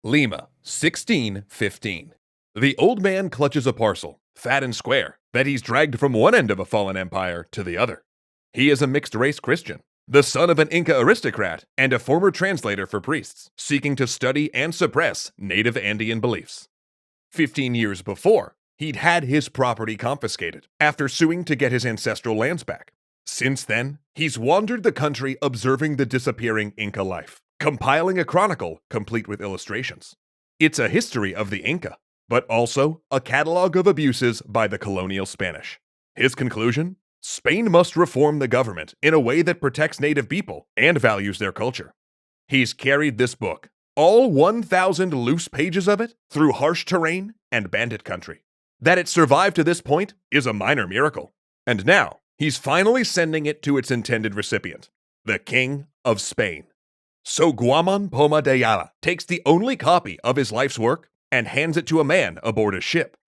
Lima, 1615. The old man clutches a parcel, fat and square, that he's dragged from one end of a fallen empire to the other. He is a mixed-race Christian, the son of an Inca aristocrat and a former translator for priests, seeking to study and suppress native Andean beliefs. 15 years before, he'd had his property confiscated after suing to get his ancestral lands back. Since then, he's wandered the country observing the disappearing Inca life, compiling a chronicle complete with illustrations. It's a history of the Inca, but also a catalog of abuses by the colonial Spanish. His conclusion? Spain must reform the government in a way that protects native people and values their culture. He's carried this book, all 1,000 loose pages of it, through harsh terrain and bandit country. That it survived to this point is a minor miracle. And now, he's finally sending it to its intended recipient, the King of Spain. So Guaman Poma de Ayala takes the only copy of his life's work and hands it to a man aboard a ship.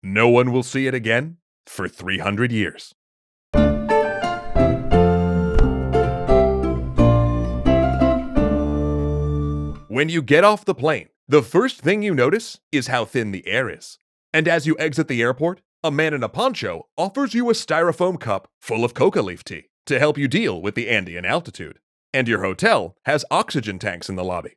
No one will see it again for 300 years. When you get off the plane, the first thing you notice is how thin the air is. And as you exit the airport, a man in a poncho offers you a styrofoam cup full of coca leaf tea to help you deal with the Andean altitude. And your hotel has oxygen tanks in the lobby.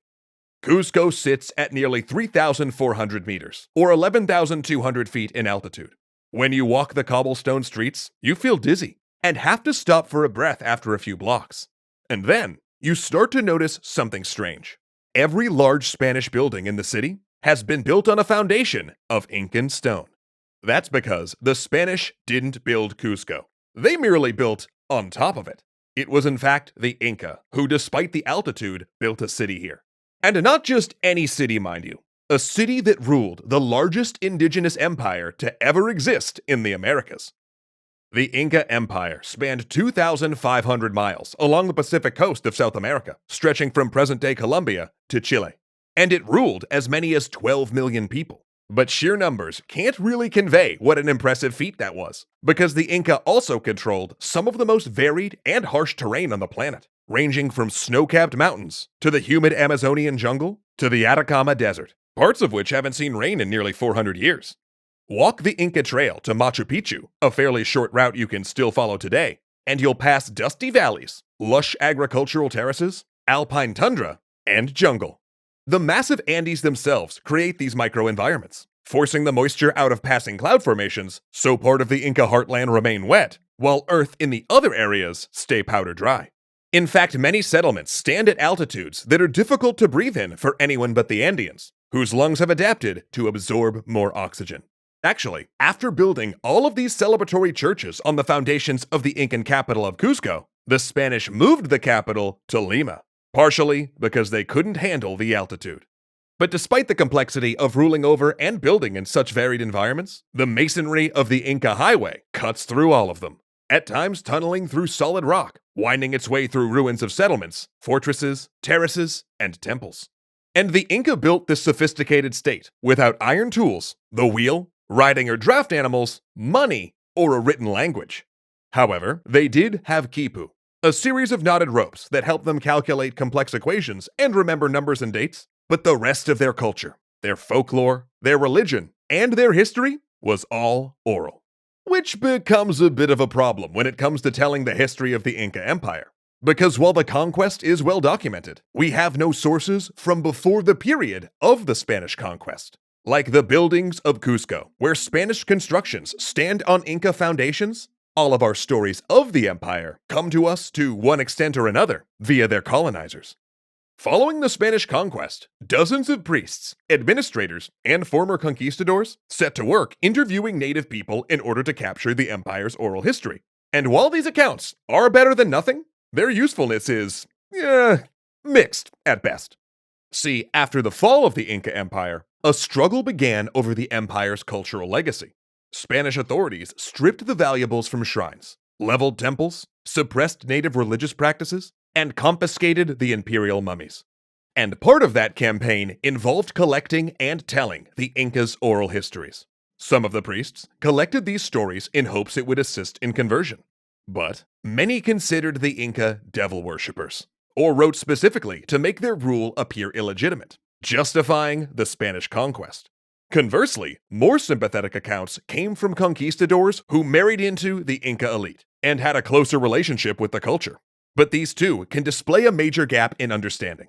Cusco sits at nearly 3,400 meters, or 11,200 feet in altitude. When you walk the cobblestone streets, you feel dizzy and have to stop for a breath after a few blocks. And then, you start to notice something strange. Every large Spanish building in the city has been built on a foundation of Incan stone. That's because the Spanish didn't build Cusco. They merely built on top of it. It was in fact the Inca who, despite the altitude, built a city here. And not just any city, mind you. A city that ruled the largest indigenous empire to ever exist in the Americas. The Inca Empire spanned 2,500 miles along the Pacific coast of South America, stretching from present-day Colombia to Chile. And it ruled as many as 12 million people. But sheer numbers can't really convey what an impressive feat that was, because the Inca also controlled some of the most varied and harsh terrain on the planet, ranging from snow-capped mountains to the humid Amazonian jungle to the Atacama Desert, parts of which haven't seen rain in nearly 400 years. Walk the Inca Trail to Machu Picchu, a fairly short route you can still follow today, and you'll pass dusty valleys, lush agricultural terraces, alpine tundra, and jungle. The massive Andes themselves create these microenvironments, forcing the moisture out of passing cloud formations so part of the Inca heartland remain wet, while earth in the other areas stay powder dry. In fact, many settlements stand at altitudes that are difficult to breathe in for anyone but the Andeans, whose lungs have adapted to absorb more oxygen. Actually, after building all of these celebratory churches on the foundations of the Incan capital of Cusco, the Spanish moved the capital to Lima, partially because they couldn't handle the altitude. But despite the complexity of ruling over and building in such varied environments, the masonry of the Inca Highway cuts through all of them, at times tunneling through solid rock, winding its way through ruins of settlements, fortresses, terraces, and temples. And the Inca built this sophisticated state without iron tools, the wheel, riding or draft animals, money, or a written language. However, they did have quipu, a series of knotted ropes that help them calculate complex equations and remember numbers and dates. But the rest of their culture, their folklore, their religion, and their history was all oral. Which becomes a bit of a problem when it comes to telling the history of the Inca Empire. Because while the conquest is well documented, we have no sources from before the period of the Spanish conquest. Like the buildings of Cusco, where Spanish constructions stand on Inca foundations, all of our stories of the empire come to us to one extent or another via their colonizers. Following the Spanish conquest, dozens of priests, administrators, and former conquistadors set to work interviewing native people in order to capture the empire's oral history. And while these accounts are better than nothing, their usefulness is, mixed at best. See, after the fall of the Inca Empire, a struggle began over the empire's cultural legacy. Spanish authorities stripped the valuables from shrines, leveled temples, suppressed native religious practices, and confiscated the imperial mummies. And part of that campaign involved collecting and telling the Incas' oral histories. Some of the priests collected these stories in hopes it would assist in conversion. But many considered the Inca devil worshippers, or wrote specifically to make their rule appear illegitimate, justifying the Spanish conquest. Conversely, more sympathetic accounts came from conquistadors who married into the Inca elite and had a closer relationship with the culture. But these two can display a major gap in understanding.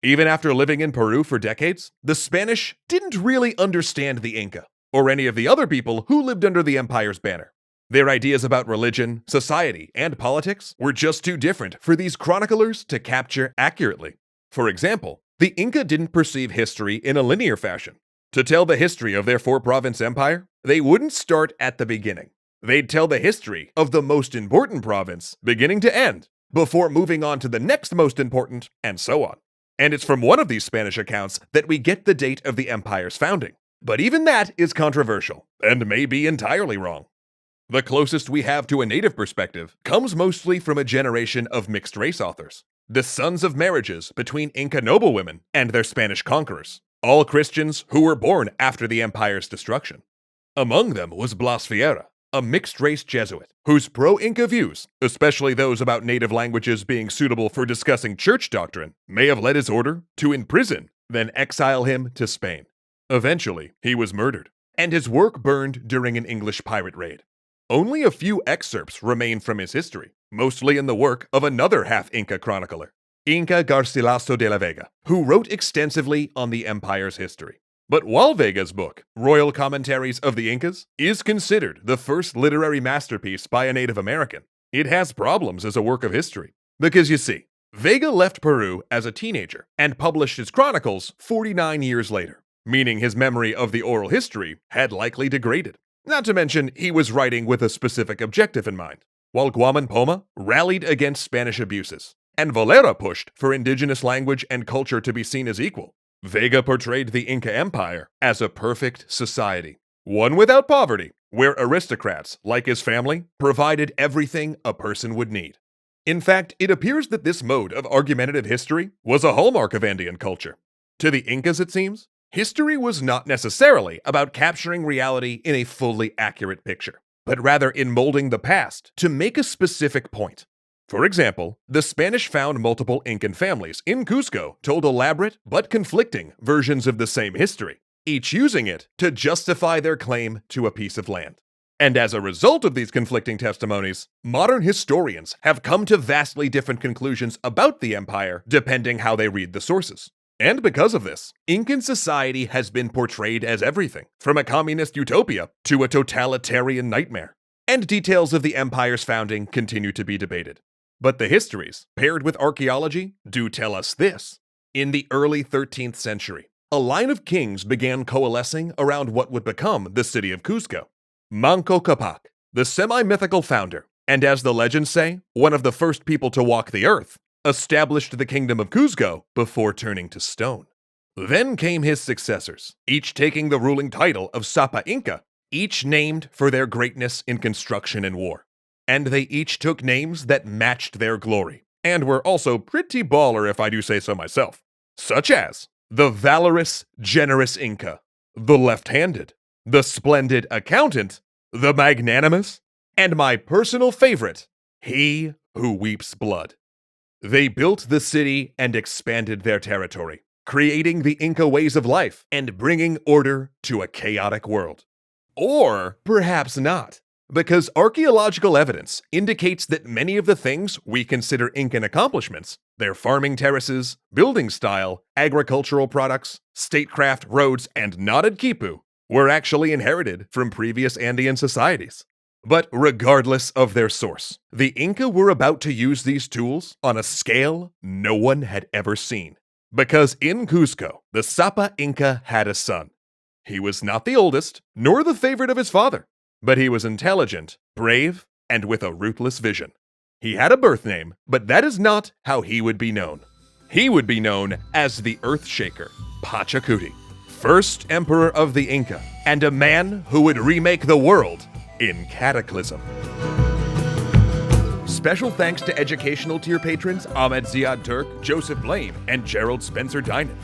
Even after living in Peru for decades, the Spanish didn't really understand the Inca, or any of the other people who lived under the empire's banner. Their ideas about religion, society, and politics were just too different for these chroniclers to capture accurately. For example, the Inca didn't perceive history in a linear fashion. To tell the history of their four-province empire, they wouldn't start at the beginning. They'd tell the history of the most important province, beginning to end, before moving on to the next most important, and so on. And it's from one of these Spanish accounts that we get the date of the empire's founding. But even that is controversial, and may be entirely wrong. The closest we have to a native perspective comes mostly from a generation of mixed-race authors, the sons of marriages between Inca noblewomen and their Spanish conquerors, all Christians who were born after the empire's destruction. Among them was Blas Vieira, a mixed-race Jesuit, whose pro-Inca views, especially those about native languages being suitable for discussing church doctrine, may have led his order to imprison, then exile him to Spain. Eventually, he was murdered, and his work burned during an English pirate raid. Only a few excerpts remain from his history, mostly in the work of another half-Inca chronicler, Inca Garcilaso de la Vega, who wrote extensively on the empire's history. But while Vega's book, Royal Commentaries of the Incas, is considered the first literary masterpiece by a Native American, it has problems as a work of history. Because you see, Vega left Peru as a teenager and published his chronicles 49 years later, meaning his memory of the oral history had likely degraded. Not to mention, he was writing with a specific objective in mind, while Guaman Poma rallied against Spanish abuses, and Valera pushed for indigenous language and culture to be seen as equal. Vega portrayed the Inca Empire as a perfect society, one without poverty, where aristocrats, like his family, provided everything a person would need. In fact, it appears that this mode of argumentative history was a hallmark of Andean culture. To the Incas, it seems, history was not necessarily about capturing reality in a fully accurate picture, but rather in molding the past to make a specific point. For example, the Spanish found multiple Incan families in Cusco told elaborate but conflicting versions of the same history, each using it to justify their claim to a piece of land. And as a result of these conflicting testimonies, modern historians have come to vastly different conclusions about the empire depending how they read the sources. And because of this, Incan society has been portrayed as everything from a communist utopia to a totalitarian nightmare. And details of the empire's founding continue to be debated. But the histories, paired with archaeology, do tell us this. In the early 13th century, a line of kings began coalescing around what would become the city of Cusco. Manco Capac, the semi-mythical founder, and as the legends say, one of the first people to walk the earth, established the kingdom of Cusco before turning to stone. Then came his successors, each taking the ruling title of Sapa Inca, each named for their greatness in construction and war. And they each took names that matched their glory, and were also pretty baller if I do say so myself, such as the valorous, generous Inca, the left-handed, the splendid accountant, the magnanimous, and my personal favorite, he who weeps blood. They built the city and expanded their territory, creating the Inca ways of life and bringing order to a chaotic world. Or perhaps not. Because archaeological evidence indicates that many of the things we consider Incan accomplishments, their farming terraces, building style, agricultural products, statecraft, roads, and knotted quipu, were actually inherited from previous Andean societies. But regardless of their source, the Inca were about to use these tools on a scale no one had ever seen. Because in Cusco, the Sapa Inca had a son. He was not the oldest, nor the favorite of his father. But he was intelligent, brave, and with a ruthless vision. He had a birth name, but that is not how he would be known. He would be known as the Earthshaker, Pachacuti, first emperor of the Inca, and a man who would remake the world in Cataclysm. Special thanks to educational tier patrons Ahmed Ziad Turk, Joseph Blaine, and Gerald Spencer Dinan.